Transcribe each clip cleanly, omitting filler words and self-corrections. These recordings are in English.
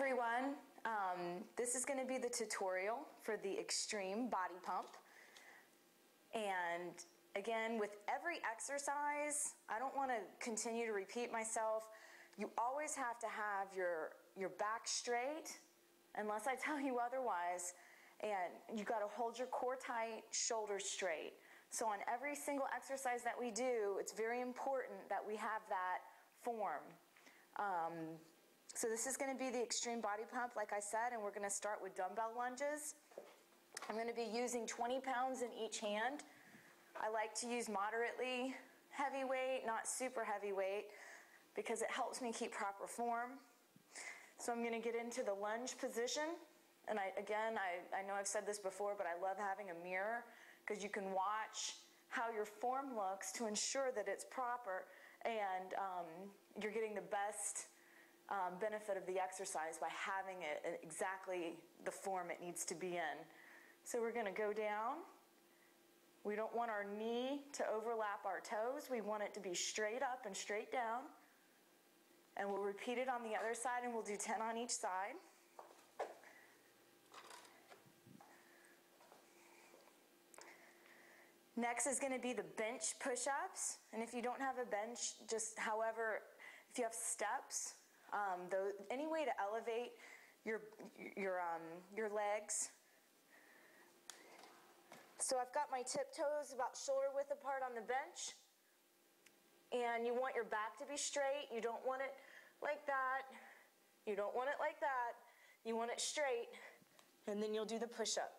everyone. This is going to be the tutorial for the extreme body pump. And again, with every exercise, I don't want to continue to repeat myself. You always have to have your back straight, unless I tell you otherwise. And you got to hold your core tight, shoulders straight. So on every single exercise that we do, it's very important that we have that form. So this is going to be the extreme body pump, like I said, and we're going to start with dumbbell lunges. I'm going to be using 20 pounds in each hand. I like to use moderately heavy weight, not super heavy weight, because it helps me keep proper form. So I'm going to get into the lunge position. And I know I've said this before, but I love having a mirror because you can watch how your form looks to ensure that it's proper and you're getting the best benefit of the exercise by having it in exactly the form it needs to be in. So we're going to go down. We don't want our knee to overlap our toes. We want it to be straight up and straight down. And we'll repeat it on the other side, and we'll do 10 on each side. Next is going to be the bench push-ups. And if you don't have a bench, just however, if you have steps, any way to elevate your legs. So I've got my tiptoes about shoulder width apart on the bench. And you want your back to be straight. You don't want it like that. You don't want it like that. You want it straight. And then you'll do the push-up.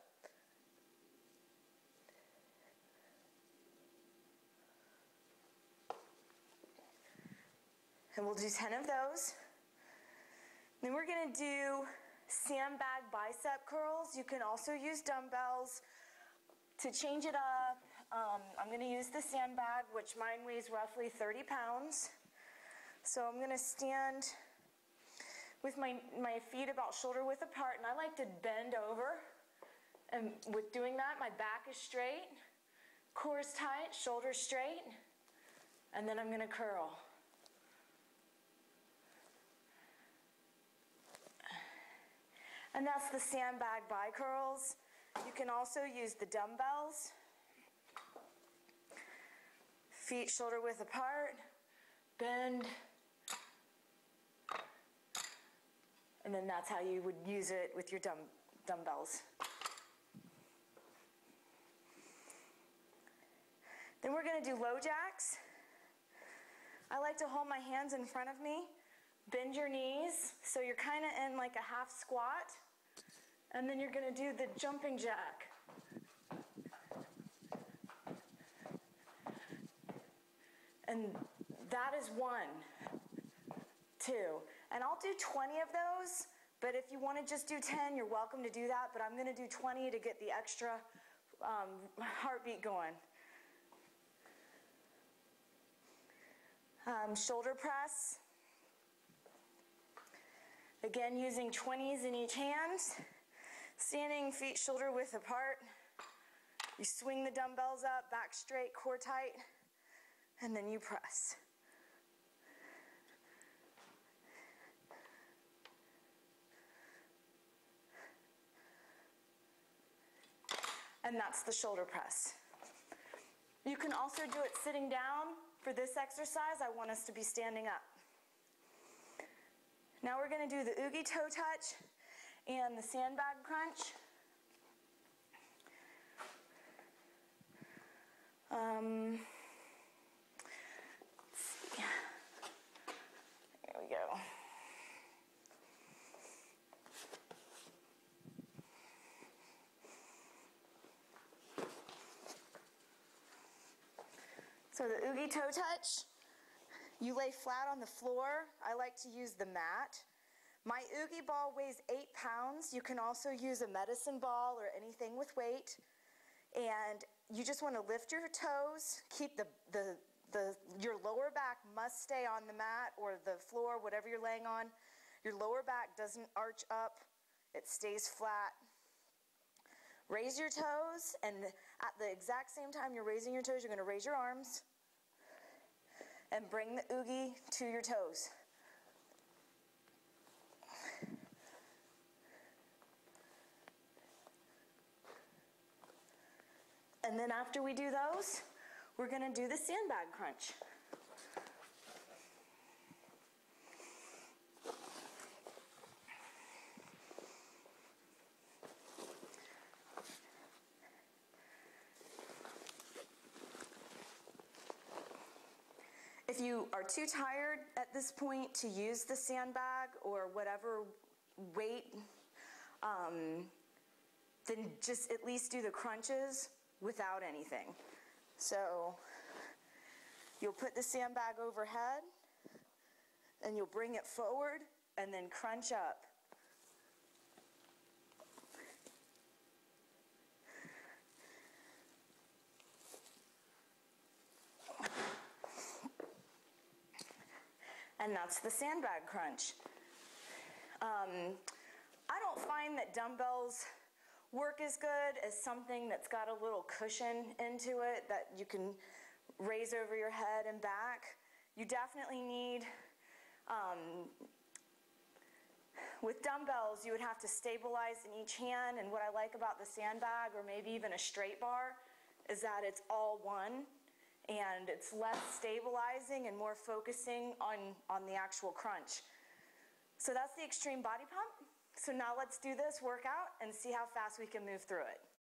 And we'll do 10 of those. Then we're going to do sandbag bicep curls. You can also use dumbbells to change it up. I'm going to use the sandbag, which mine weighs roughly 30 pounds. So I'm going to stand with my feet about shoulder width apart, and I like to bend over. And with doing that, my back is straight, core is tight, shoulders straight, and then I'm going to curl. And that's the sandbag bi curls. You can also use the dumbbells. Feet shoulder width apart, bend, and then that's how you would use it with your dumbbells. Then we're going to do low jacks. I like to hold my hands in front of me. Bend your knees, so you're kind of in like a half squat, and then you're going to do the jumping jack. And that is 1, 2. And I'll do 20 of those, but if you want to just do 10, you're welcome to do that, but I'm going to do 20 to get the extra heartbeat going. Shoulder press. Again, using 20s in each hand, standing feet shoulder width apart. You swing the dumbbells up, back straight, core tight, and then you press. And that's the shoulder press. You can also do it sitting down. For this exercise, I want us to be standing up. Now we're going to do the oogie toe touch and the sandbag crunch. Let's see. There we go. So the oogie toe touch. You lay flat on the floor. I like to use the mat. My oogie ball weighs 8 pounds. You can also use a medicine ball or anything with weight. And you just want to lift your toes. Keep your lower back must stay on the mat or the floor, whatever you're laying on. Your lower back doesn't arch up. It stays flat. Raise your toes, and at the exact same time you're raising your toes, you're going to raise your arms. And bring the oogie to your toes. And then after we do those, we're gonna do the sandbag crunch. If you are too tired at this point to use the sandbag or whatever weight, then just at least do the crunches without anything. So you'll put the sandbag overhead and you'll bring it forward and then crunch up. And that's the sandbag crunch. I don't find that dumbbells work as good as something that's got a little cushion into it that you can raise over your head and back. You definitely need, with dumbbells, you would have to stabilize in each hand, and what I like about the sandbag, or maybe even a straight bar, is that it's all one. And it's less stabilizing and more focusing on the actual crunch. So that's the extreme body pump. So now let's do this workout and see how fast we can move through it.